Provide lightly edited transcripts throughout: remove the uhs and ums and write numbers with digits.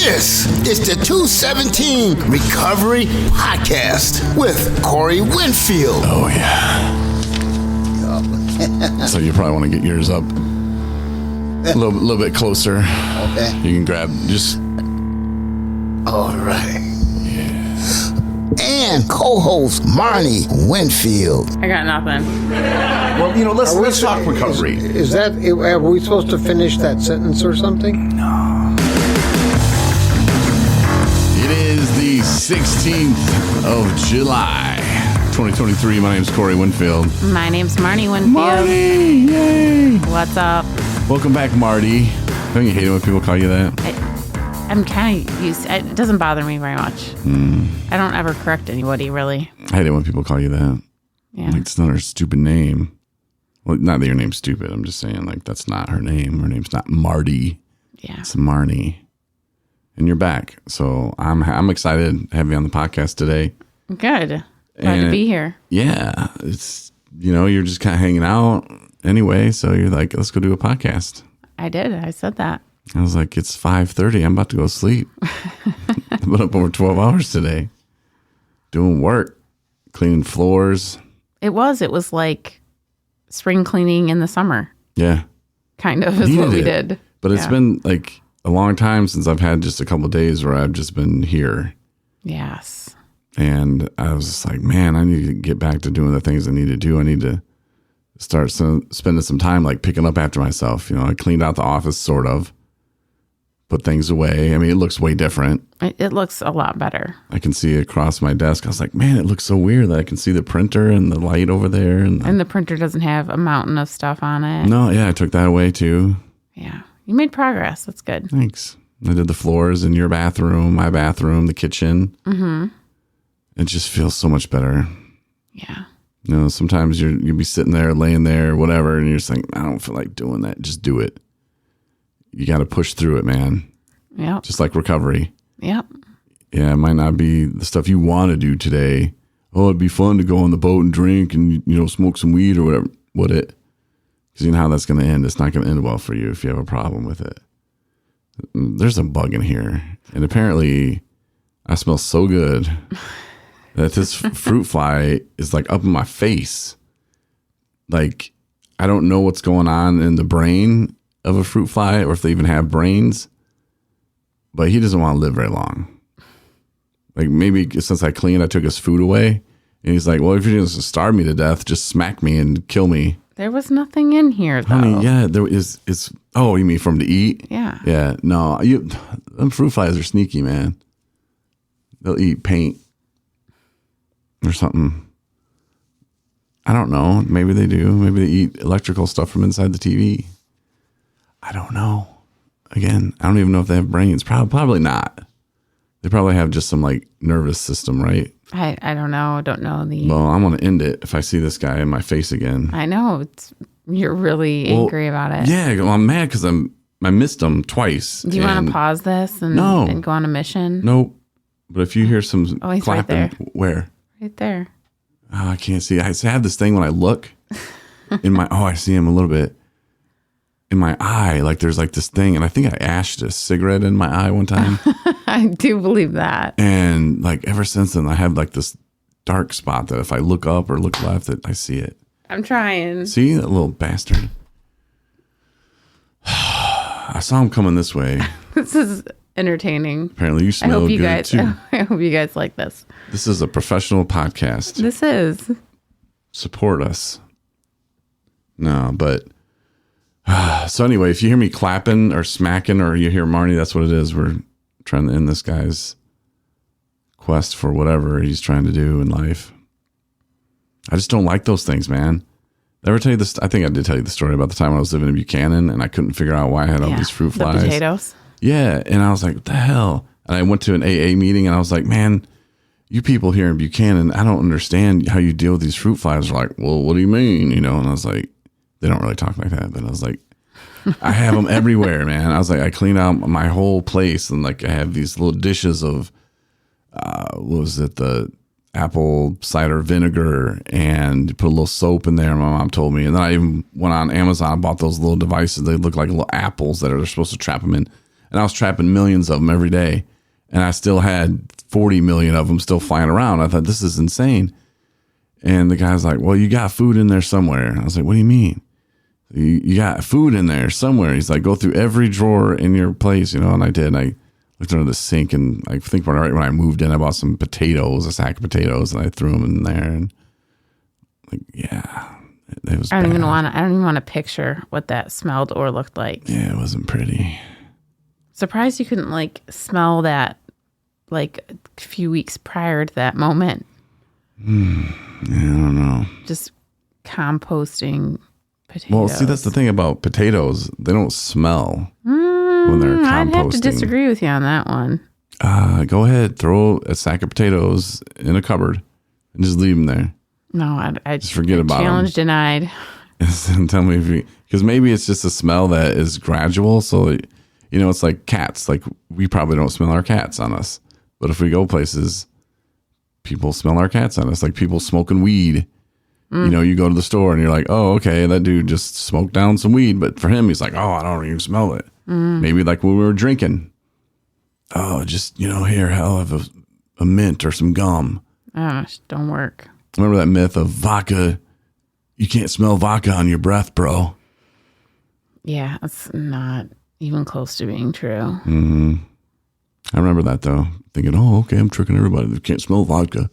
This is the 217 Recovery Podcast with Corey Winfield. Oh, yeah. So you probably want to get yours up a little bit closer. Okay. You can grab just... All right. Yeah. And co-host Marnie Winfield. I got nothing. Well, let's talk recovery. Is that, are we supposed to finish that sentence or something? No. It is the 16th of July, 2023. My name's Corey Winfield. My name's Marnie Winfield. Marty! Yay! What's up? Welcome back, Marty. Don't you hate it when people call you that? I'm kind of used. It doesn't bother me very much. I don't ever correct anybody, really. I hate it when people call you that. Yeah. Like, it's not her stupid name. Well, not that your name's stupid. I'm just saying, like, that's not her name. Her name's not Marty. Yeah. It's Marnie. And you're back. So I'm excited to have you on the podcast today. Good. Glad to be here. Yeah. It's, you're just kind of hanging out anyway. So you're like, let's go do a podcast. I did. I said that. I was like, it's 5:30. I'm about to go sleep. I've been up over 12 hours today doing work, cleaning floors. It was like spring cleaning in the summer. Yeah. Kind of is what we did. But it's been like a long time since I've had just a couple of days where I've just been here. Yes. And I was just like, man, I need to get back to doing the things I need to do. I need to start spending some time like picking up after myself. I cleaned out the office sort of. Put things away. I mean, it looks way different. It looks a lot better. I can see across my desk. I was like, man, it looks so weird that I can see the printer and the light over there. And the printer doesn't have a mountain of stuff on it. No, yeah, I took that away too. Yeah. You made progress. That's good. Thanks. I did the floors in your bathroom, my bathroom, the kitchen. Mm-hmm. It just feels so much better. Yeah. Sometimes you'll be sitting there, laying there, whatever, and you're just like, I don't feel like doing that. Just do it. You got to push through it, man. Yep. Just like recovery. Yep. Yeah, it might not be the stuff you want to do today. Oh, it'd be fun to go on the boat and drink and, smoke some weed or whatever. Because you know how that's going to end. It's not going to end well for you if you have a problem with it. There's a bug in here. And apparently I smell so good that this fruit fly is like up in my face. Like, I don't know what's going on in the brain of a fruit fly or if they even have brains, but he doesn't want to live very long. Like, maybe since I cleaned, I took his food away, and he's like, well, if you're just starve me to death, just smack me and kill me. There was nothing in here, though. Honey, yeah, there is. Oh, you mean for him to eat? Yeah. Yeah, no, them fruit flies are sneaky, man. They'll eat paint or something. I don't know. Maybe they do. Maybe they eat electrical stuff from inside the TV. I don't know. Again, I don't even know if they have brains. Probably not. They probably have just some like nervous system, right? I don't know. Don't know the. Well, I'm gonna end it if I see this guy in my face again. I know you're really angry about it. Yeah, well, I'm mad because I missed him twice. Do you want to pause this and go on a mission? Nope. But if you hear some he's clapping, right there. Where? Right there. Oh, I can't see. I have this thing when I look in my. I see him a little bit. In my eye, like there's like this thing, and I think I ashed a cigarette in my eye one time. I do believe that. And like ever since then, I have like this dark spot that if I look up or look left, that I see it. I'm trying. See that little bastard? I saw him coming this way. This is entertaining. Apparently, you smell good too. I hope you guys like this. This is a professional podcast. This is. Support us. No, but. So anyway, if you hear me clapping or smacking or you hear Marnie, that's what it is. We're trying to end this guy's quest for whatever he's trying to do in life. I just don't like those things, man. Did I ever tell you this? I think I did tell you the story about the time I was living in Buchanan and I couldn't figure out why I had all these fruit flies. The potatoes. Yeah. And I was like, what the hell? And I went to an AA meeting and I was like, man, you people here in Buchanan, I don't understand how you deal with these fruit flies. They're like, well, what do you mean? And I was like, they don't really talk like that, but I was like, I have them everywhere, man. I was like, I clean out my whole place, and like I have these little dishes of, what was it, the apple cider vinegar, and put a little soap in there. My mom told me, and then I even went on Amazon, bought those little devices. They look like little apples that are they're supposed to trap them in. And I was trapping millions of them every day. And I still had 40 million of them still flying around. I thought, this is insane. And the guy's like, well, you got food in there somewhere. And I was like, what do you mean? You got food in there somewhere. He's like, go through every drawer in your place, And I did. And I looked under the sink, and I think right when I moved in, I bought some potatoes, a sack of potatoes, and I threw them in there. And it was I don't bad. even want to picture what that smelled or looked like. Yeah, it wasn't pretty. Surprised you couldn't smell that a few weeks prior to that moment. Yeah, I don't know. Just composting potatoes. Well, see, that's the thing about potatoes. They don't smell when they're composting. I'd have to disagree with you on that one. Go ahead, throw a sack of potatoes in a cupboard and just leave them there. No, I just forget about them. Challenge denied. And tell me because maybe it's just a smell that is gradual. So, it's like cats. Like, we probably don't smell our cats on us. But if we go places, people smell our cats on us. Like people smoking weed. You go to the store and you're like, oh, okay, that dude just smoked down some weed. But for him, he's like, oh, I don't even smell it. Maybe like when we were drinking. Oh, just, here, I'll have a mint or some gum. Don't work. Remember that myth of vodka? You can't smell vodka on your breath, bro. Yeah, it's not even close to being true. I remember that, though. Thinking, oh, okay, I'm tricking everybody. They can't smell vodka.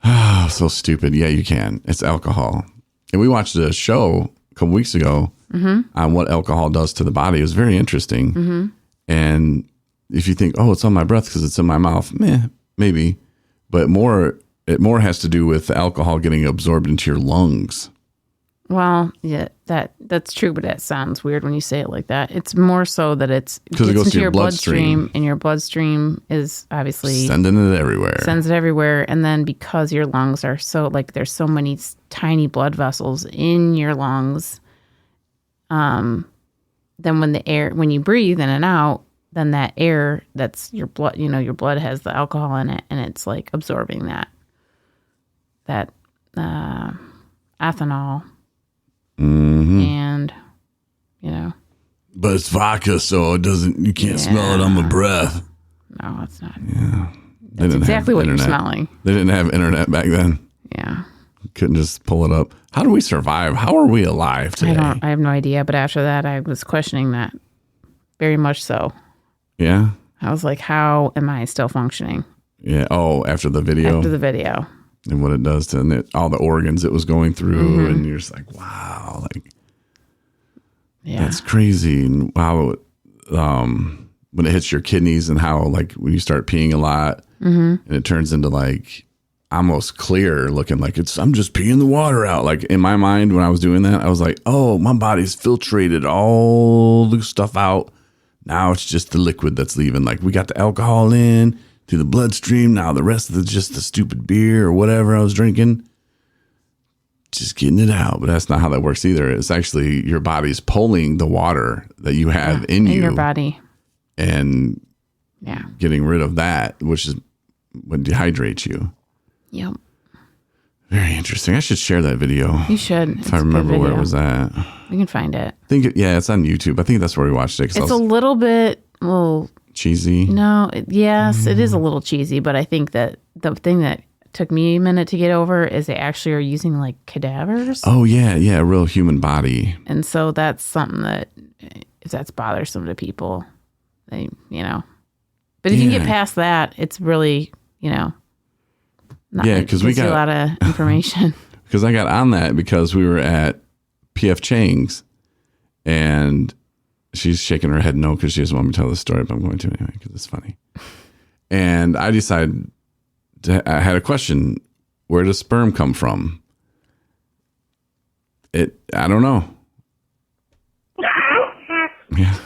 Ah, so stupid. Yeah, you can. It's alcohol. And we watched a show a couple weeks ago on what alcohol does to the body. It was very interesting. And if you think, oh, it's on my breath because it's in my mouth, maybe. But it more has to do with alcohol getting absorbed into your lungs. Well, yeah, that's true, but that sounds weird when you say it like that. It's more so that it gets into your bloodstream, and your bloodstream is obviously sending it everywhere. Sends it everywhere, and then because your lungs are so there's so many tiny blood vessels in your lungs, then when you breathe in and out, then that air that's your blood, your blood has the alcohol in it, and it's absorbing that ethanol. And but it's vodka, so you can't smell it on my breath. No, it's not. Yeah, that's exactly what you're smelling. They didn't have internet back then. Yeah, couldn't just pull it up. How do we survive? How are we alive today? I have no idea. But after that, I was questioning that very much. So yeah, I was like, how am I still functioning? Yeah. Oh, after the video. And what it does to all the organs it was going through, and you're just like, wow, that's crazy. And how when it hits your kidneys, and how when you start peeing a lot, and it turns into almost clear looking, I'm just peeing the water out. In my mind, when I was doing that, I was like, oh, my body's filtrated all the stuff out. Now it's just the liquid that's leaving. We got the alcohol in through the bloodstream. Now the rest of it's just the stupid beer or whatever I was drinking, just getting it out. But that's not how that works either. It's actually your body's pulling the water that you have in your body and getting rid of that, which is what dehydrates you. Yep. Very interesting. I should share that video. You should. If I remember where it was at. We can find it. It's on YouTube. I think that's where we watched it. It's a little bit cheesy. No, yes, it is a little cheesy, but I think that the thing that took me a minute to get over is they actually are using cadavers. Oh yeah, a real human body. And so that's something that's bothersome to people. But if you can get past that, it's really, because we got a lot of information. Because I got on that because we were at PF Chang's, and she's shaking her head no because she doesn't want me to tell the story, but I'm going to anyway because it's funny. And I decided I had a question: where does sperm come from? I don't know. Yeah,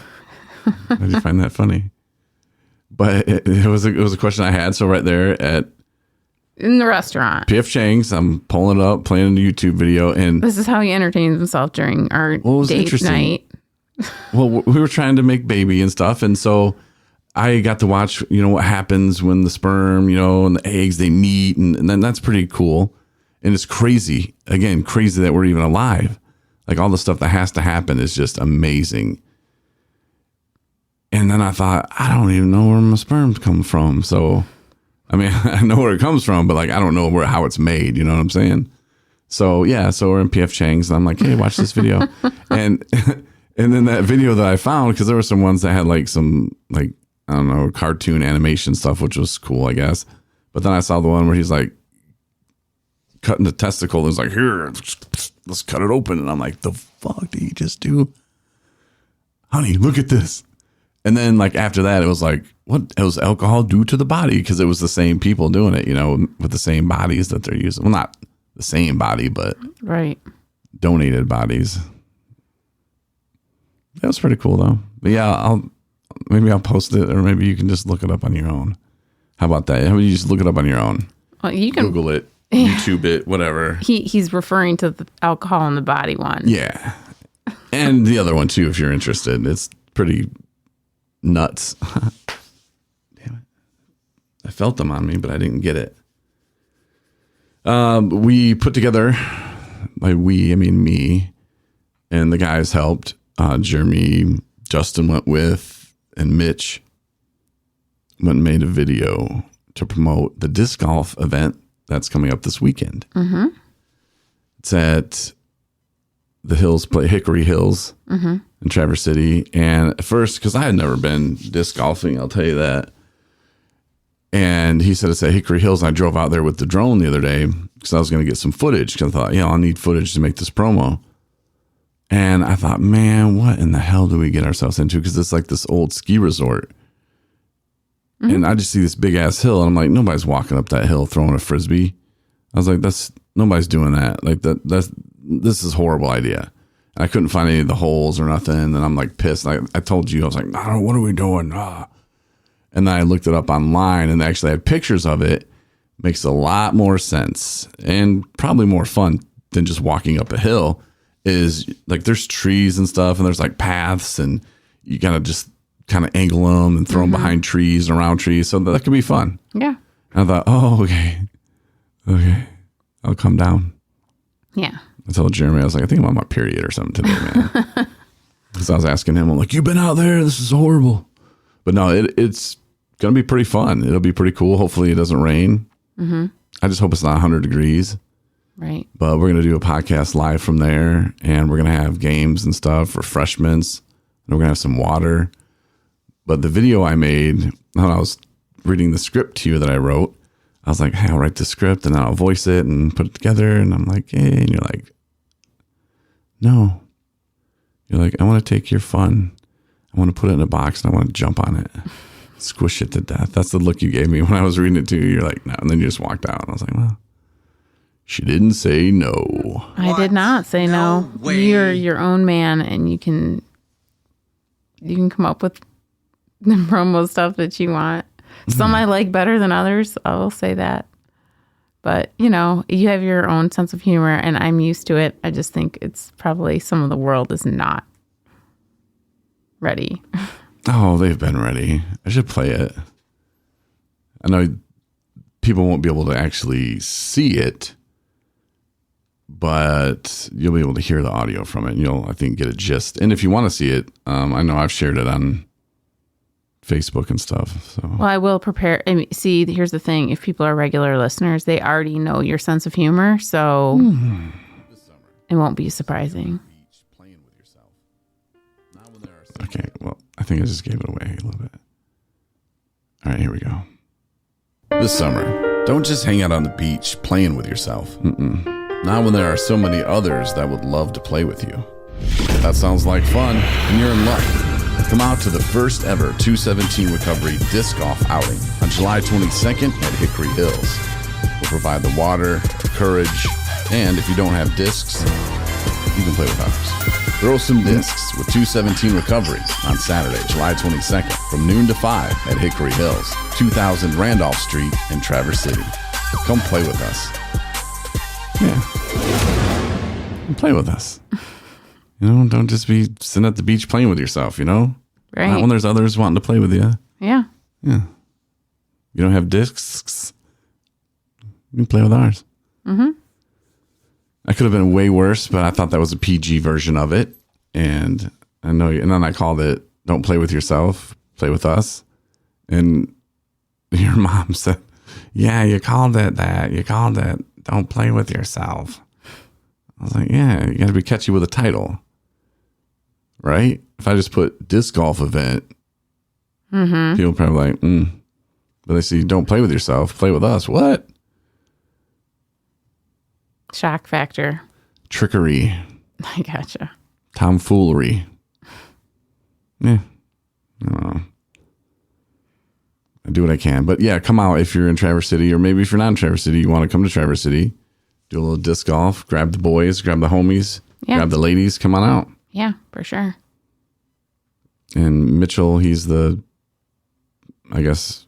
I just find that funny. But it was a question I had. So right there in the restaurant, PF Chang's, I'm pulling it up, playing a YouTube video, and this is how he entertains himself during our date night. Well, we were trying to make baby and stuff, and so I got to watch, what happens when the sperm, and the eggs, they meet, and then that's pretty cool. And it's crazy that we're even alive. All the stuff that has to happen is just amazing. And then I thought, I don't even know where my sperm come from. So, I mean, I know where it comes from, but like, I don't know how it's made. You know what I'm saying? So yeah, so we're in PF Chang's and I'm like, hey, watch this video. and then that video that I found, because there were some ones that had like some, like, I don't know, cartoon animation stuff, which was cool, I guess. But then I saw the one where he's like cutting the testicle. And he's like, here, let's cut it open. And I'm like, the fuck did he just do? Honey, look at this. And then like after that, it was like, what does alcohol do to the body? Because it was the same people doing it, you know, with the same bodies that they're using. Well, not the same body, but right, donated bodies. That was pretty cool though. But yeah, maybe I'll post it, or maybe you can just look it up on your own. How about that? How about you just look it up on your own? Well, you can Google it, YouTube it, whatever. He's referring to the alcohol in the body one. Yeah. And the other one too, if you're interested. It's pretty nuts. Damn it. I felt them on me, but I didn't get it. We put together, by we, I mean me, and the guys helped. Jeremy, Justin went with, and Mitch went and made a video to promote the disc golf event that's coming up this weekend. Mm-hmm. It's at the Hickory Hills in Traverse City. And at first, because I had never been disc golfing, I'll tell you that. And he said it's at Hickory Hills. And I drove out there with the drone the other day because I was going to get some footage. Because I thought, I'll need footage to make this promo. And I thought, man, what in the hell do we get ourselves into? Because it's like this old ski resort. Mm-hmm. And I just see this big ass hill. And I'm like, nobody's walking up that hill throwing a Frisbee. I was like, nobody's doing that. Like this is a horrible idea. And I couldn't find any of the holes or nothing. And I'm like pissed. I told you, I was like, no, what are we doing? And then I looked it up online and they actually had pictures of it. Makes a lot more sense and probably more fun than just walking up a hill. Is like there's trees and stuff and there's like paths and you gotta just kind of angle them and throw them behind trees and around trees. So that could be fun. Yeah. And I thought, oh, okay, I'll come down. Yeah. I told Jeremy, I was like, I think I'm on my period or something today, man. Because I was asking him, I'm like, you've been out there, this is horrible. But no, it's going to be pretty fun. It'll be pretty cool. Hopefully it doesn't rain. Mm-hmm. I just hope it's not 100 degrees. Right. But we're going to do a podcast live from there, and we're going to have games and stuff, refreshments, and we're going to have some water. But the video I made, when I was reading the script to you that I wrote, I was like, hey, I'll write the script, and then I'll voice it and put it together. And I'm like, hey, and you're like, no. You're like, I want to take your fun. I want to put it in a box, and I want to jump on it. Squish it to death. That's the look you gave me when I was reading it to you. You're like, no. And then you just walked out. And I was like, well, she didn't say no. I did not say no. You're your own man, and you can come up with the promo stuff that you want. Some I like better than others. I will say that. But, you have your own sense of humor, and I'm used to it. I just think it's probably some of the world is not ready. Oh, they've been ready. I should play it. I know people won't be able to actually see it, but you'll be able to hear the audio from it. And you'll, I think, get a gist. And if you want to see it, I know I've shared it on Facebook and stuff. So, well, I will prepare. I mean, see, here's the thing. If people are regular listeners, they already know your sense of humor. So it won't be surprising. Okay, well, I think I just gave it away a little bit. All right, here we go. This summer, don't just hang out on the beach playing with yourself. Not when there are so many others that would love to play with you. If that sounds like fun, and you're in luck. Come out to the first ever 217 Recovery Disc Golf outing on July 22nd at Hickory Hills. We'll provide the water, courage, and if you don't have discs, you can play with ours. Throw some discs with 217 Recovery on Saturday, July 22nd from noon to 5 at Hickory Hills, 2000 Randolph Street in Traverse City. Come play with us. Yeah. Come play with us. Don't just be sitting at the beach playing with yourself, Right. Not when there's others wanting to play with you. Yeah. Yeah. You don't have discs, you can play with ours. Mm-hmm. I could have been way worse, but I thought that was a PG version of it. And I know, and then I called it "Don't Play with Yourself," play with us. And your mom said, yeah, you called it that. You called it, don't play with yourself. I was like, yeah, you got to be catchy with a title. Right? If I just put disc golf event, people probably like, But they say, don't play with yourself, play with us. What? Shock factor. Trickery. I gotcha. Tomfoolery. Yeah. I don't know. I do what I can. But yeah, come out if you're in Traverse City, or maybe if you're not in Traverse City, you want to come to Traverse City, do a little disc golf, grab the boys, grab the homies, grab the ladies, come on out. Yeah, for sure. And Mitchell, he's the, I guess,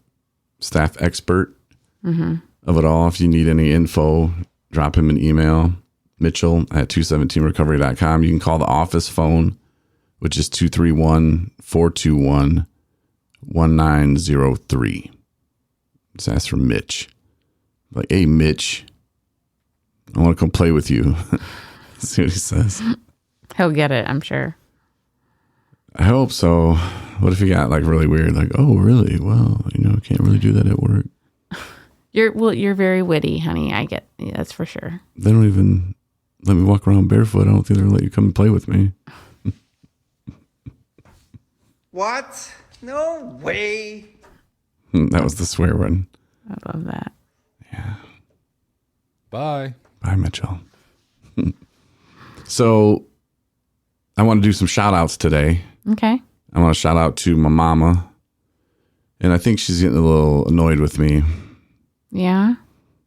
staff expert of it all. If you need any info, drop him an email, mitchell@217recovery.com. You can call the office phone, which is 231-421-1903. Just ask for Mitch. Like, hey, Mitch, I want to come play with you. See what he says. He'll get it, I'm sure. I hope so. What if he got like really weird? Like, oh, really? Well, can't really do that at work. You're very witty, honey. I get that's for sure. They don't even let me walk around barefoot. I don't think they're gonna let you come and play with me. What? No way. That was the swear word. I love that. Yeah. Bye. Bye, Mitchell. So I want to do some shout outs today. Okay. I want to shout out to my mama. And I think she's getting a little annoyed with me. Yeah?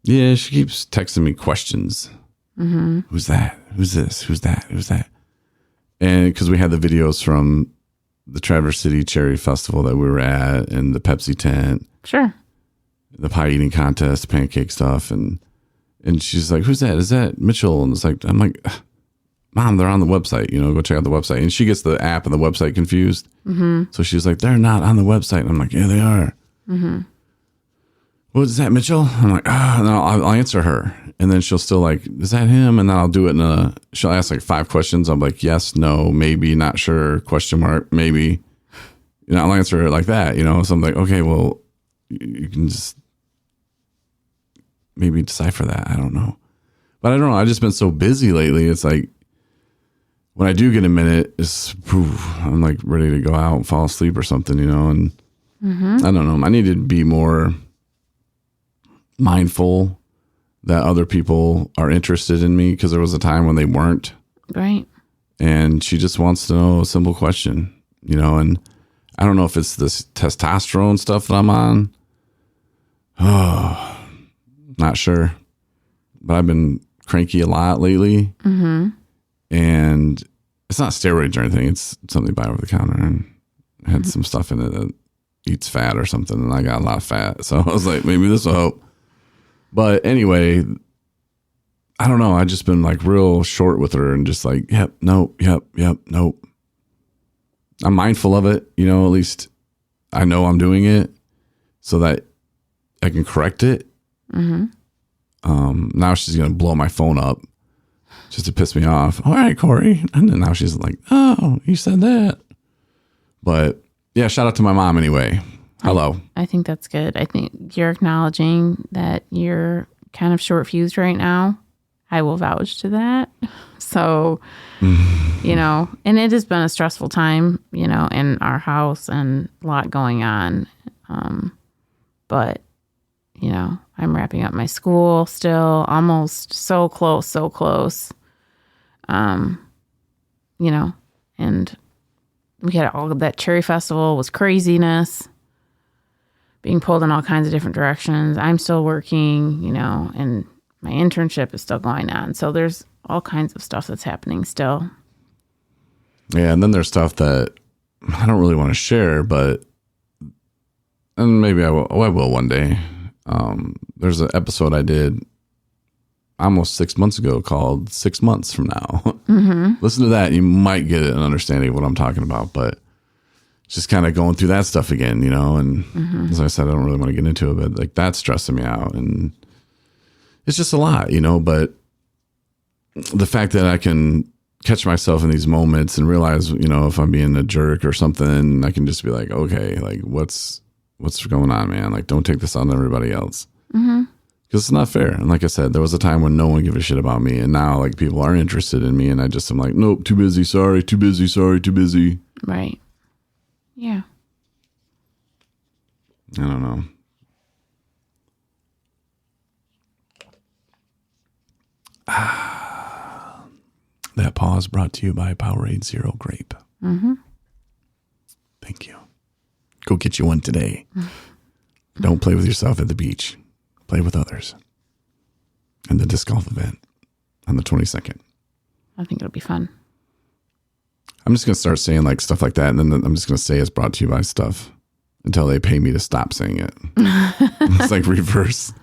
Yeah, she keeps texting me questions. Who's that? Who's this? Who's that? Who's that? And because we had the videos from the Traverse City Cherry Festival that we were at, and the Pepsi tent. Sure. The pie eating contest, pancake stuff. And she's like, who's that? Is that Mitchell? And it's like, I'm like, Mom, they're on the website, go check out the website. And she gets the app and the website confused. So she's like, they're not on the website. And I'm like, yeah, they are. What is that, Mitchell? I'm like, and then I'll answer her. And then she'll still like, is that him? And then I'll do it she'll ask like 5 questions. I'm like, yes, no, maybe, not sure, question mark, maybe. I'll answer her like that, So I'm like, okay, well, you can just maybe decipher that. I don't know. But I don't know. I've just been so busy lately. It's like, when I do get a minute, I'm like ready to go out and fall asleep or something, and I don't know. I need to be more mindful that other people are interested in me, because there was a time when they weren't. Right. And she just wants to know a simple question, and I don't know if it's this testosterone stuff that I'm on. Oh, not sure. But I've been cranky a lot lately. And it's not steroids or anything. It's something buy over the counter. And I had some stuff in it that eats fat or something. And I got a lot of fat. So I was like, maybe this will help. But anyway, I don't know. I just been like real short with her and just like, yep, nope, nope. I'm mindful of it. At least I know I'm doing it so that I can correct it. Now she's going to blow my phone up just to piss me off. All right, Corey. And then now she's like, oh, you said that. But yeah, shout out to my mom anyway. Hello. I think that's good. I think you're acknowledging that you're kind of short fused right now. I will vouch to that. So, and it has been a stressful time, in our house and a lot going on. But, I'm wrapping up my school still, almost so close. And we had all of that Cherry Festival was craziness, being pulled in all kinds of different directions. I'm still working, and my internship is still going on. So there's all kinds of stuff that's happening still. Yeah, and then there's stuff that I don't really want to share, and maybe I will one day. There's an episode I did almost 6 months ago called 6 Months From Now. Listen to that. You might get an understanding of what I'm talking about, but just kind of going through that stuff again, and as I said, I don't really want to get into it, but like that's stressing me out, and it's just a lot, but the fact that I can catch myself in these moments and realize, if I'm being a jerk or something, I can just be like, okay, like what's going on, man? Like, don't take this on everybody else. Because it's not fair. And like I said, there was a time when no one gave a shit about me. And now like people are interested in me. And I'm like, nope, too busy. Sorry, too busy. Sorry, too busy. Right. Yeah. I don't know. That pause brought to you by Powerade Zero Grape. Thank you. Go get you one today. Don't play with yourself at the beach. Play with others. And the disc golf event on the 22nd. I think it'll be fun. I'm just going to start saying like stuff like that. And then I'm just going to say it's brought to you by stuff until they pay me to stop saying it. It's like reverse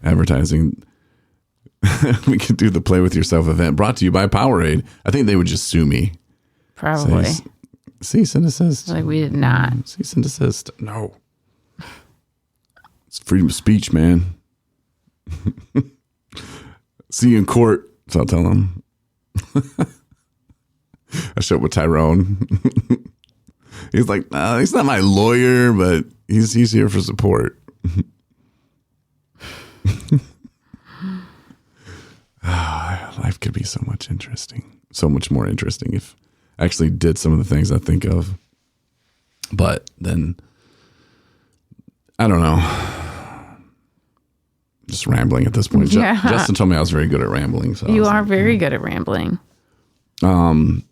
advertising. We could do the play with yourself event brought to you by Powerade. I think they would just sue me. Probably. Cease and desist. Like we did not. Cease and desist. No. It's freedom of speech, man. See you in court. So I'll tell them. I show up with Tyrone. He's like, no, he's not my lawyer, but he's here for support. Life could be so much more interesting if I actually did some of the things I think of. But then, I don't know. Just rambling at this point. Yeah. Justin told me I was very good at rambling. So You are very good at rambling. No,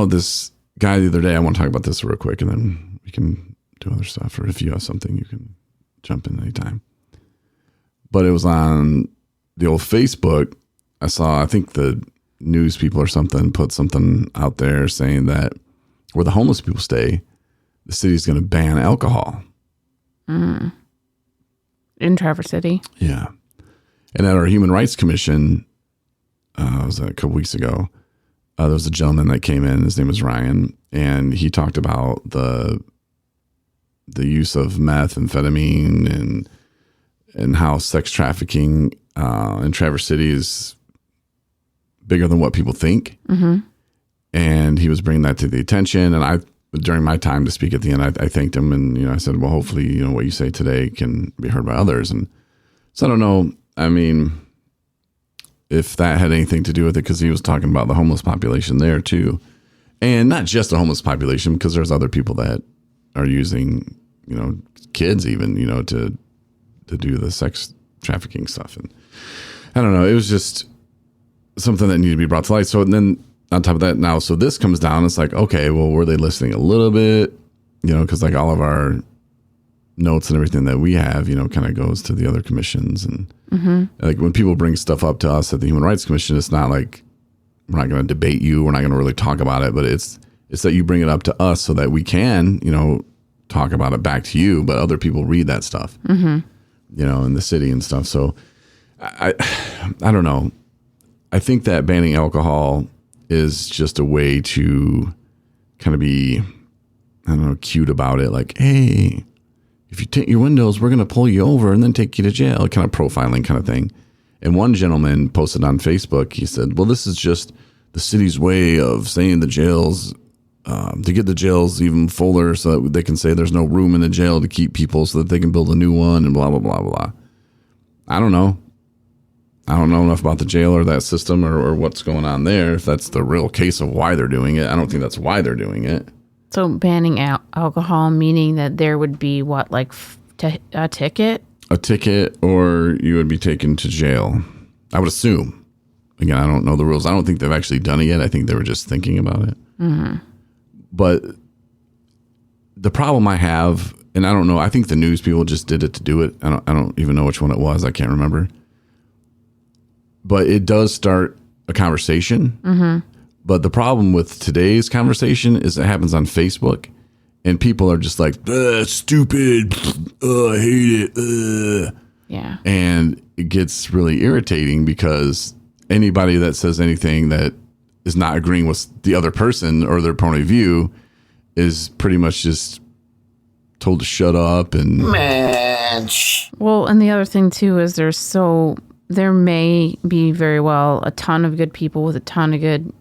this guy the other day, I want to talk about this real quick and then we can do other stuff. Or if you have something, you can jump in anytime. But it was on the old Facebook. I think the news people or something put something out there saying that where the homeless people stay, the city's going to ban alcohol. In Traverse City. Yeah. And at our Human Rights Commission, it was a couple weeks ago, there was a gentleman that came in, his name was Ryan, and he talked about the use of methamphetamine and how sex trafficking in Traverse City is bigger than what people think. And he was bringing that to the attention. And during my time to speak at the end, I thanked him. And, I said, well, hopefully, what you say today can be heard by others. And so I don't know. I mean, if that had anything to do with it, because he was talking about the homeless population there too. And not just the homeless population, because there's other people that are using, kids even, to do the sex trafficking stuff. And I don't know. It was just something that needed to be brought to light. So then on top of that now, so this comes down, it's like, okay, well, were they listening a little bit? Because like all of our notes and everything that we have, kind of goes to the other commissions. And like when people bring stuff up to us at the Human Rights Commission, it's not like we're not going to debate you. We're not going to really talk about it, but it's that you bring it up to us so that we can, talk about it back to you, but other people read that stuff, in the city and stuff. So I don't know. I think that banning alcohol is just a way to kind of be, I don't know, cute about it. Like, hey, if you tint your windows, we're going to pull you over and then take you to jail, kind of profiling kind of thing. And one gentleman posted on Facebook, he said, well, this is just the city's way of saying the jails, to get the jails even fuller so that they can say there's no room in the jail to keep people so that they can build a new one and blah, blah, blah, blah. I don't know. I don't know enough about the jail or that system or what's going on there. If that's the real case of why they're doing it, I don't think that's why they're doing it. So banning alcohol, meaning that there would be what, like a ticket? A ticket, or you would be taken to jail. I would assume. Again, I don't know the rules. I don't think they've actually done it yet. I think they were just thinking about it. But the problem I have, and I don't know, I think the news people just did it to do it. I don't even know which one it was. I can't remember. But it does start a conversation. But the problem with today's conversation is it happens on Facebook, and people are just like, stupid, I hate it. Yeah. And it gets really irritating because anybody that says anything that is not agreeing with the other person or their point of view is pretty much just told to shut up. And Man. Well, and the other thing too is there's so there may be very well a ton of good people with a ton of good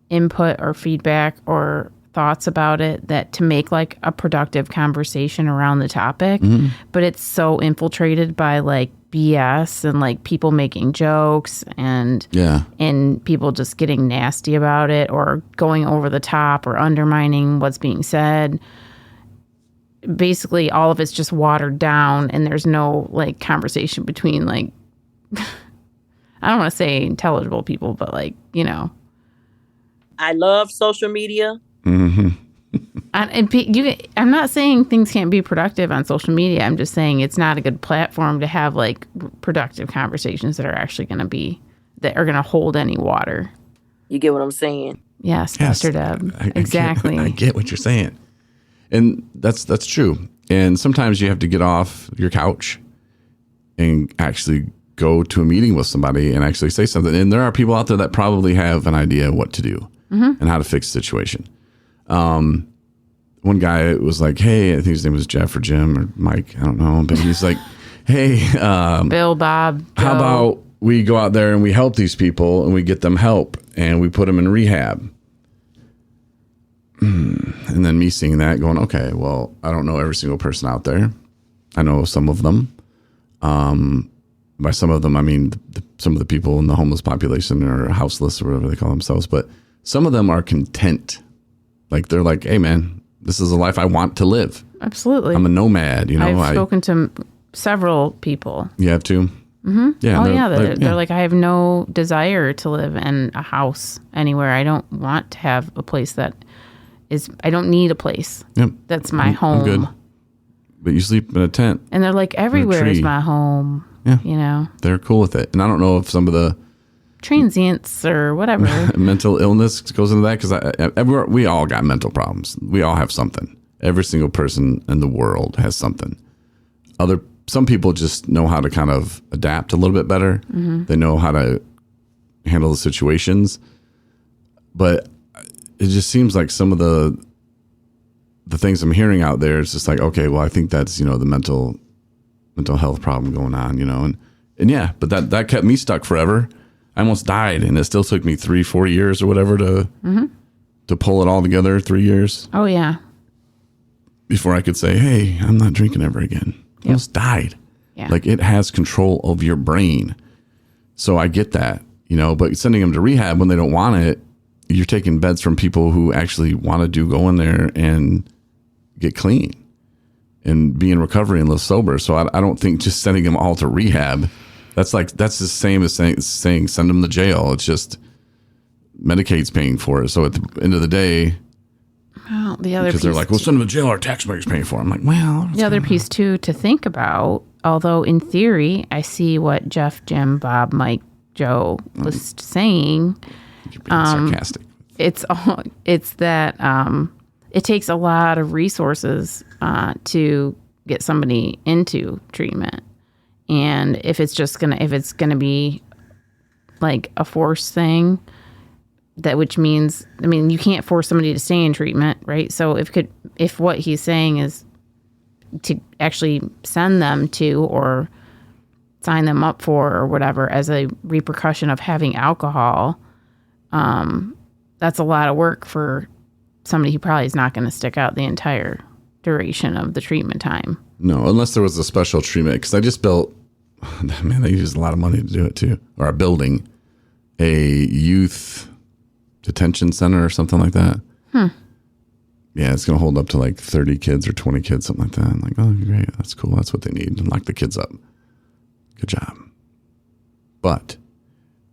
input or feedback or thoughts about it that to make like a productive conversation around the topic, but it's so infiltrated by like BS and like people making jokes and people just getting nasty about it or going over the top or undermining what's being said. Basically, all of it's just watered down, and there's no like conversation between like I don't want to say intelligible people, but like, you know. I love social media. I'm not saying things can't be productive on social media. I'm just saying it's not a good platform to have like productive conversations that are actually going to be, that are going to hold any water. You get what I'm saying? Yes, Pastor Deb. Exactly. I get what you're saying. And that's true. And sometimes you have to get off your couch and actually go to a meeting with somebody and actually say something. And there are people out there that probably have an idea what to do and how to fix the situation. One guy was like, hey, I think his name was Jeff or Jim or Mike, I don't know, but he's like, hey, Bill, Bob, Joe. How about we go out there and we help these people and we get them help and we put them in rehab? And then me seeing that going, okay, well, I don't know every single person out there. I know some of them. By some of them, I mean some of the people in the homeless population or houseless or whatever they call themselves. But some of them are content. Like they're like, hey, man, this is a life I want to live. Absolutely. I'm a nomad. You know, I've spoken to several people. You have to? Mm-hmm. Yeah. They're like, I have no desire to live in a house anywhere. I don't want to have a place that is, I don't need a place. Yep. That's my home. I'm good. But you sleep in a tent. And they're like, everywhere is my home. Yeah. You know? They're cool with it. And I don't know if some of the transients or whatever. mental illness goes into that because we all got mental problems. We all have something. Every single person in the world has something. Some people just know how to kind of adapt a little bit better. Mm-hmm. They know how to handle the situations. But it just seems like some of the things I'm hearing out there, it's just like, okay, well, I think that's, the mental health problem going on, and yeah, but that kept me stuck forever. I almost died, and it still took me 3-4 years or whatever to pull it all together. 3 years. Oh yeah. Before I could say, hey, I'm not drinking ever again. I almost died. Yeah. Like it has control of your brain. So I get that, but sending them to rehab when they don't want it, you're taking beds from people who actually want to go in there and get clean and be in recovery and live sober. So I don't think just sending them all to rehab, that's the same as saying send them to jail. It's just Medicaid's paying for it. So at the end of the day, well, the other because they're like, well, send them to jail, our taxpayers paying for it. I'm like, well, the other piece too to think about, although in theory I see what Jeff, Jim, Bob, Mike, Joe was saying. You're being sarcastic. It's that it takes a lot of resources to get somebody into treatment. And if it's gonna be like a forced thing, which means, you can't force somebody to stay in treatment, right? So if what he's saying is to actually send them to or sign them up for or whatever as a repercussion of having alcohol, that's a lot of work for somebody who probably is not going to stick out the entire duration of the treatment time. No, unless there was a special treatment. Because I just built, man, they used a lot of money to do it too. Or I'm building a youth detention center or something like that. Yeah, it's going to hold up to like 30 kids or 20 kids, something like that. I'm like, oh, great. That's cool. That's what they need. And lock the kids up. Good job. But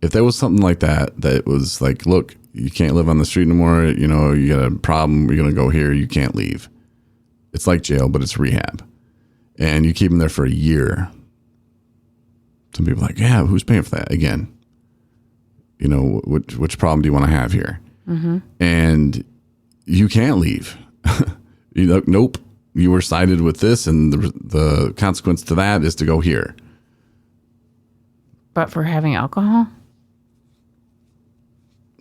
if there was something like that was like, look, you can't live on the street anymore. You got a problem. You're going to go here. You can't leave. It's like jail, but it's rehab. And you keep them there for a year. Some people are like, yeah, who's paying for that? Again, which problem do you want to have here? Mm-hmm. And you can't leave. Nope. You were sided with this, and the consequence to that is to go here. But for having alcohol?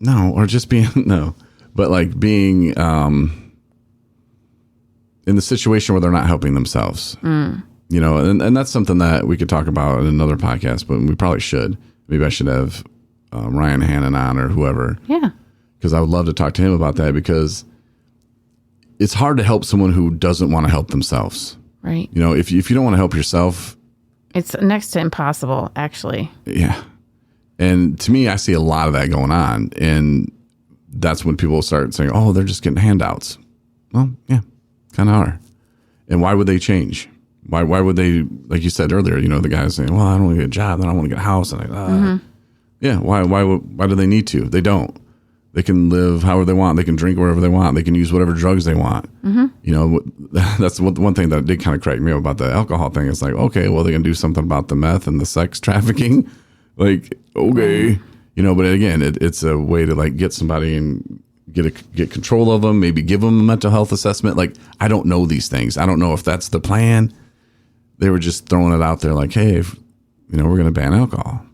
No, or just being, no. But like being in the situation where they're not helping themselves. You know, and that's something that we could talk about in another podcast, but we probably should. Maybe I should have Ryan Hannon on or whoever. Yeah. Because I would love to talk to him about that, because it's hard to help someone who doesn't want to help themselves. Right. You know, if you don't want to help yourself. It's next to impossible, actually. Yeah. And to me, I see a lot of that going on. And that's when people start saying, oh, they're just getting handouts. Well, yeah, kind of are. And why would they change? Why would they, like you said earlier, you know, the guy's saying, well, I don't want to get a job, then I want to get a house. And yeah, why do they need to? They don't. They can live however they want. They can drink wherever they want. They can use whatever drugs they want. You know, that's one thing that did kind of crack me up about the alcohol thing. It's like, okay, well, they can do something about the meth and the sex trafficking. Like, okay, you know, but again, it's a way to like get somebody and get control of them, maybe give them a mental health assessment. Like, I don't know these things. I don't know if that's the plan. They were just throwing it out there like, hey, you know, we're going to ban alcohol.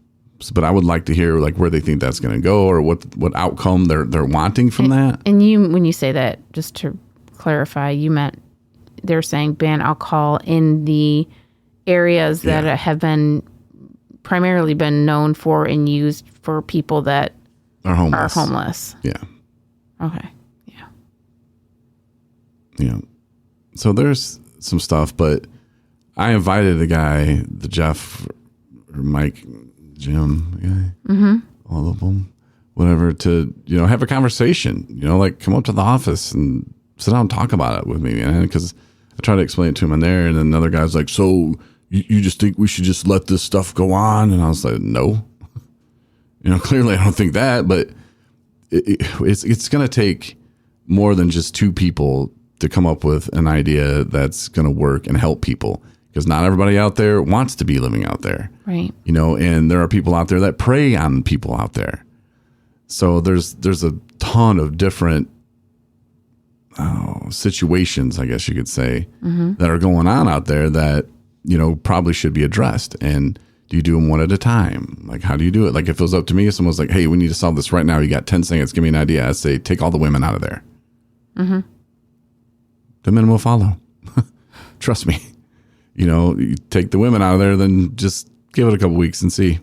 But I would like to hear like where they think that's going to go, or what outcome they're wanting from that. And you, when you say that, just to clarify, you meant they're saying ban alcohol in the areas that have been primarily been known for and used for people that are homeless. Yeah. Okay. Yeah. Yeah. So there's some stuff, but I invited the guy, the Jeff or Mike, Jim guy, all of them, whatever, to, you know, have a conversation, you know, like come up to the office and sit down and talk about it with me, man. Because I tried to explain it to him in there, and then another guy's like, so you just think we should just let this stuff go on? And I was like, no. You know, clearly I don't think that, but it's going to take more than just two people to come up with an idea that's going to work and help people, because not everybody out there wants to be living out there. Right. You know, and there are people out there that prey on people out there. So there's a ton of different situations, I guess you could say, that are going on out there that, you know, probably should be addressed. And do you do them one at a time? Like, how do you do it? Like, if it was up to me, if someone's like, hey, we need to solve this right now, you got 10 seconds, give me an idea, I'd say, take all the women out of there. The men will follow. Trust me. You know, you take the women out of there, then just give it a couple weeks and see.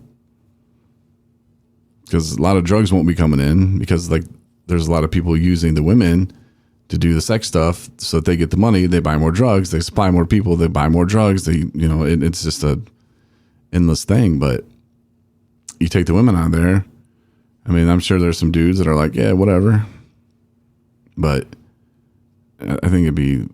Because a lot of drugs won't be coming in, because like there's a lot of people using the women to do the sex stuff so that they get the money, they buy more drugs, they supply more people, they buy more drugs. They, you know, it's just a endless thing. But you take the women out of there, I mean, I'm sure there's some dudes that are like, yeah, whatever. But I think it'd be,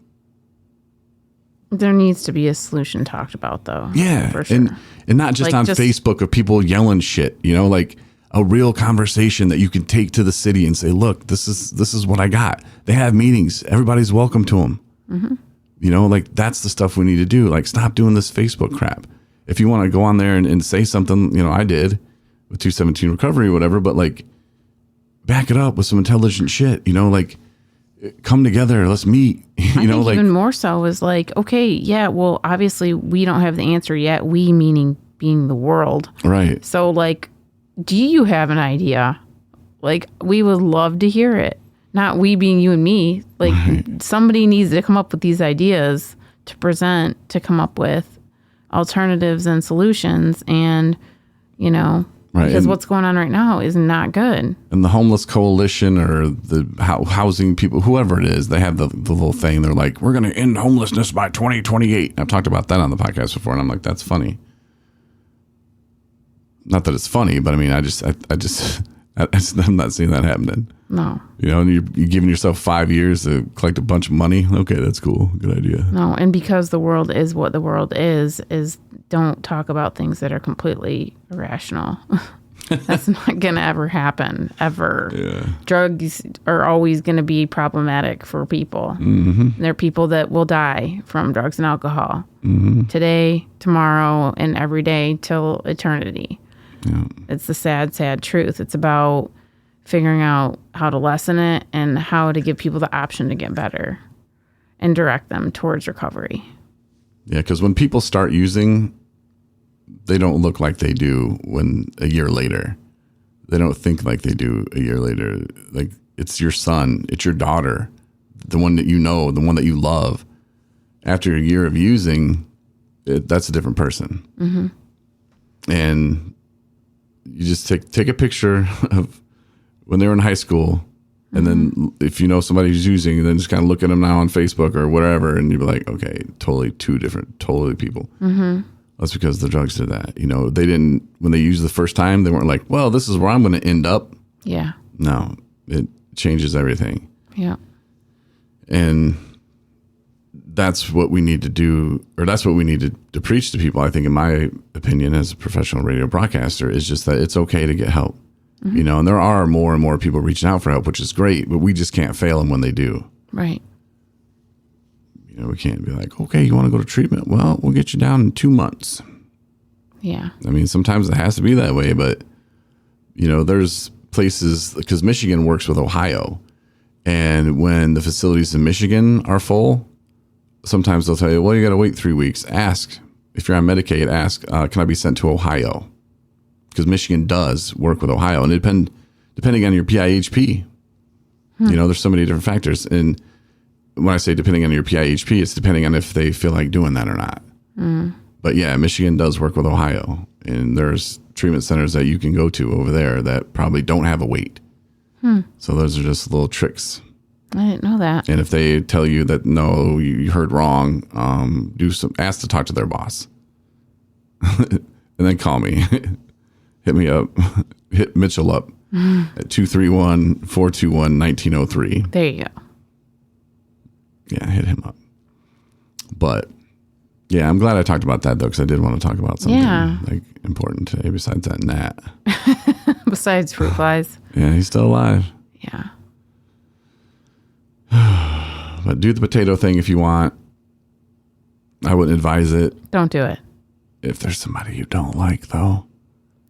there needs to be a solution talked about, though. yeah, for sure. and not just Like, on Facebook of people yelling shit, you know, like a real conversation that you can take to the city and say, look, this is what I got. They have meetings. Everybody's welcome to them. You know, like that's the stuff we need to do. Like, stop doing this Facebook crap. If you want to go on there and say something, you know, I did with 217 recovery or whatever, but like back it up with some intelligent shit, you know, like come together, let's meet, you know, like even more so is like, okay, yeah, well, obviously we don't have the answer yet. We meaning being the world. right. So like, do you have an idea? Like, we would love to hear it. Not we being you and me. Like, somebody needs to come up with these ideas to present, to come up with alternatives and solutions. And, you know, Right. because And- what's going on right now is not good. And the homeless coalition or the housing people, whoever it is, they have the little thing. They're like, we're going to end homelessness by 2028. I've talked about that on the podcast before, and I'm like, that's funny. Not that it's funny, but I mean, I'm not seeing that happening. No. You know, and you're giving yourself 5 years to collect a bunch of money. Okay, that's cool. Good idea. No. And because the world is what the world is don't talk about things that are completely irrational. That's not going to ever happen, ever. Yeah. Drugs are always going to be problematic for people. There are people that will die from drugs and alcohol today, tomorrow, and every day till eternity. Yeah. It's the sad, sad truth. It's about figuring out how to lessen it and how to give people the option to get better and direct them towards recovery. Yeah, because when people start using, they don't look like they do when a year later. They don't think like they do a year later. Like, it's your son, it's your daughter, the one that you know, the one that you love. After a year of using, that's a different person. And you just take a picture of when they were in high school. And then if you know somebody who's using, then just kind of look at them now on Facebook or whatever. And you'd be like, okay, totally two different, totally people. That's because the drugs did that. You know, they didn't, when they used the first time, they weren't like, well, this is where I'm going to end up. Yeah. No, it changes everything. Yeah. And that's what we need to do, or that's what we need to preach to people, I think, in my opinion, as a professional radio broadcaster, is just that it's okay to get help. You know, and there are more and more people reaching out for help, which is great, but we just can't fail them when they do. Right. You know, we can't be like, okay, you want to go to treatment? Well, we'll get you down in 2 months. Yeah. I mean, sometimes it has to be that way, but, you know, there's places, because Michigan works with Ohio. And when the facilities in Michigan are full, sometimes they'll tell you, well, you got to wait 3 weeks. Ask, if you're on Medicaid, ask, can I be sent to Ohio? Because Michigan does work with Ohio. And depending on your PIHP, you know, there's so many different factors. And when I say depending on your PIHP, it's depending on if they feel like doing that or not. But yeah, Michigan does work with Ohio. And there's treatment centers that you can go to over there that probably don't have a wait. So those are just little tricks. I didn't know that. And if they tell you that, no, you heard wrong, ask to talk to their boss. And then call me. Hit me up. Hit Mitchell up at 231-421-1903. There you go. Yeah, hit him up. But yeah, I'm glad I talked about that though, because I did want to talk about something like important today besides that gnat. Besides fruit flies. Yeah, he's still alive. Yeah. But do the potato thing if you want. I wouldn't advise it. Don't do it. If there's somebody you don't like though.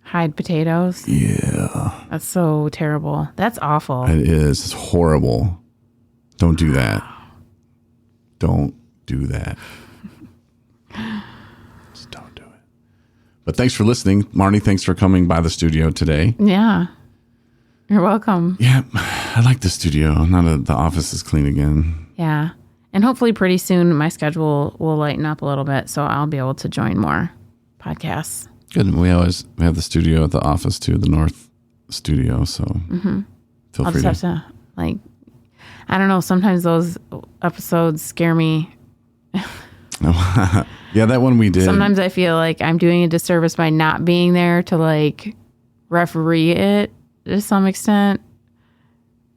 Hide potatoes. Yeah. That's so terrible. That's awful. It is. It's horrible. Don't do that. Don't do that. Just don't do it. But thanks for listening. Marnie, thanks for coming by the studio today. Yeah. You're welcome. Yeah. I like the studio. Now that the office is clean again. Yeah. And hopefully pretty soon my schedule will lighten up a little bit, so I'll be able to join more podcasts. Good. We always have the studio at the office too, the North studio. So feel I'll free just have to, like, I don't know. Sometimes those episodes scare me. Yeah, that one we did. Sometimes I feel like I'm doing a disservice by not being there to like referee it to some extent.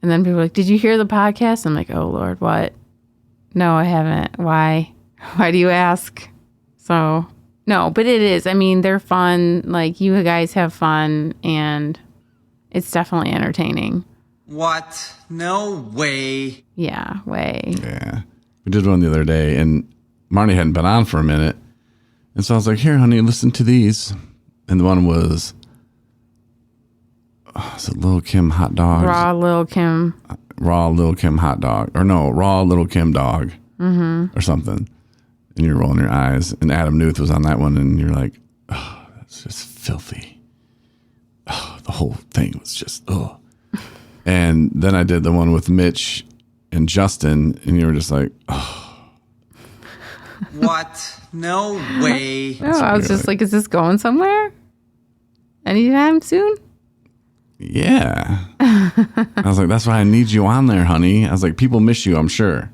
And then people are like, did you hear the podcast? I'm like, oh Lord, what? No, I haven't. Why? Why do you ask? So no, but it is. I mean, they're fun. Like, you guys have fun, and it's definitely entertaining. What? No way. Yeah, way. Yeah. We did one the other day, and Marnie hadn't been on for a minute. And so I was like, here, honey, listen to these. And the one was, is it Lil' Kim hot dogs? Raw Lil' Kim. Raw Lil' Kim hot dog. Or no, Raw Lil' Kim dog. Or something. And you're rolling your eyes. And Adam Newth was on that one, and you're like, oh, that's just filthy. Oh, the whole thing was just, oh. And then I did the one with Mitch and Justin, and you were just like, oh. What? No way. Oh, I was just like, is this going somewhere? Anytime soon? Yeah. I was like, that's why I need you on there, honey. I was like, people miss you, I'm sure.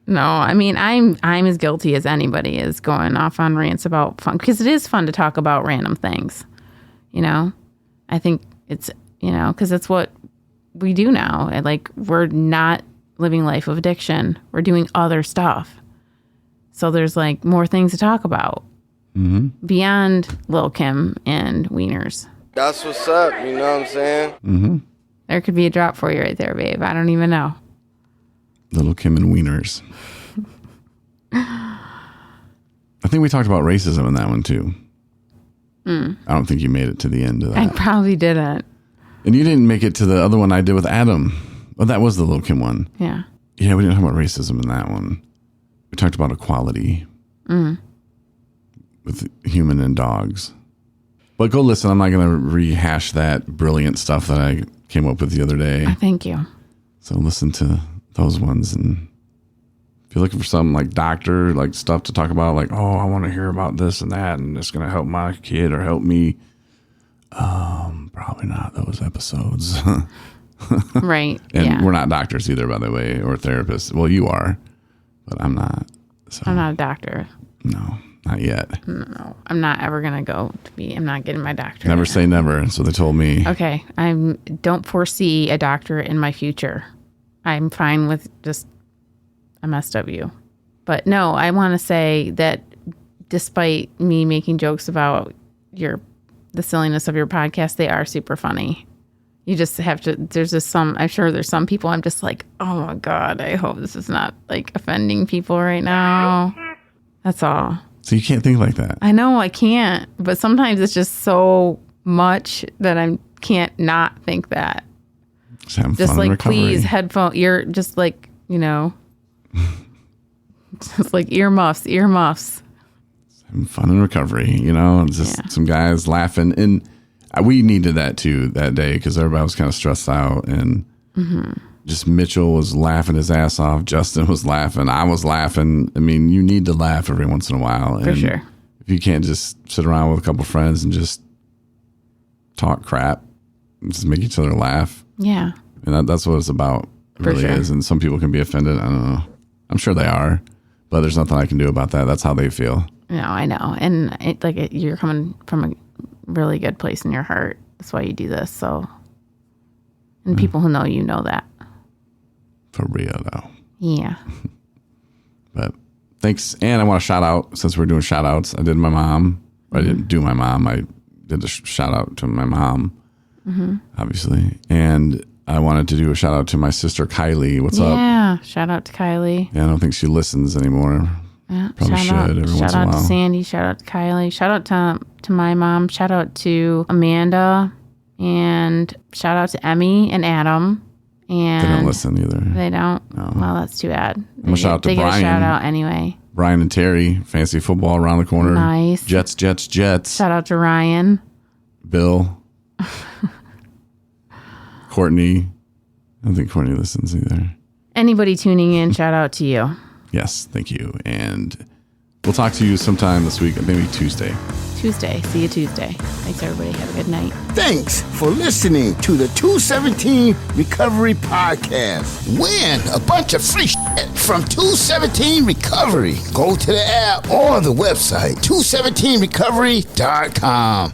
No, I mean, I'm as guilty as anybody is going off on rants about fun, because it is fun to talk about random things, you know? I think it's, you know, because it's what we do now. And like, we're not living life of addiction. We're doing other stuff. So there's like more things to talk about beyond Lil' Kim and wieners. That's what's up, you know what I'm saying? There could be a drop for you right there, babe. I don't even know. Lil' Kim and wieners. I think we talked about racism in that one too. I don't think you made it to the end of that. I probably didn't. And you didn't make it to the other one I did with Adam. Well, that was the Lil' Kim one. Yeah. Yeah, we didn't talk about racism in that one. We talked about equality with human and dogs. But go listen. I'm not going to rehash that brilliant stuff that I came up with the other day. Thank you. So listen to those ones and If you're looking for some like doctor, like stuff to talk about, like, oh, I want to hear about this and that, and it's going to help my kid or help me. Probably not those episodes. Right. And we're not doctors either, by the way, or therapists. Well, you are, but I'm not. So. I'm not a doctor. No, not yet. No, I'm not ever going to go to be, I'm not getting my doctorate. Never say never. And so they told me. Okay. Don't foresee a doctorate in my future. I'm fine with just a MSW. But no, I want to say that despite me making jokes about the silliness of your podcast, they are super funny. You just have to, I'm sure there's some people I'm just like, oh my God, I hope this is not like offending people right now. That's all. So you can't think like that. I know I can't, but sometimes it's just so much that I can't not think that. Just like, please, headphone, just like, just like earmuffs. Having fun in recovery, just some guys laughing. And we needed that too that day because everybody was kind of stressed out. And just Mitchell was laughing his ass off. Justin was laughing. I was laughing. I mean, you need to laugh every once in a while. For sure. If you can't just sit around with a couple friends and just talk crap, just make each other laugh. Yeah. And that's what it's about. It really is. And some people can be offended. I don't know. I'm sure they are, but there's nothing I can do about that. That's how they feel. No, I know. And you're coming from a really good place in your heart. That's why you do this. So, and people who know you know that. For real, though. Yeah. But thanks. And I want to shout out, since we're doing shout outs, I did my mom. I didn't do my mom. I did the shout out to my mom, obviously. And I wanted to do a shout out to my sister, Kylie. What's up? Yeah. Shout out to Kylie. Yeah, I don't think she listens anymore. Yeah, Probably should every once in a while. Shout out to Sandy. Shout out to Kylie. Shout out to my mom. Shout out to Amanda. And shout out to Emmy and Adam. And they don't listen either. They don't? No. Well, that's too bad. I'm going to shout out to Brian. They get a shout out anyway. Brian and Terry. Fantasy football around the corner. Nice. Jets. Shout out to Ryan. Bill. Courtney. I don't think Courtney listens either. Anybody tuning in, shout out to you. Yes, thank you. And we'll talk to you sometime this week, maybe Tuesday. See you Tuesday. Thanks, everybody. Have a good night. Thanks for listening to the 217 Recovery Podcast. Win a bunch of free shit from 217 Recovery. Go to the app or the website, 217recovery.com.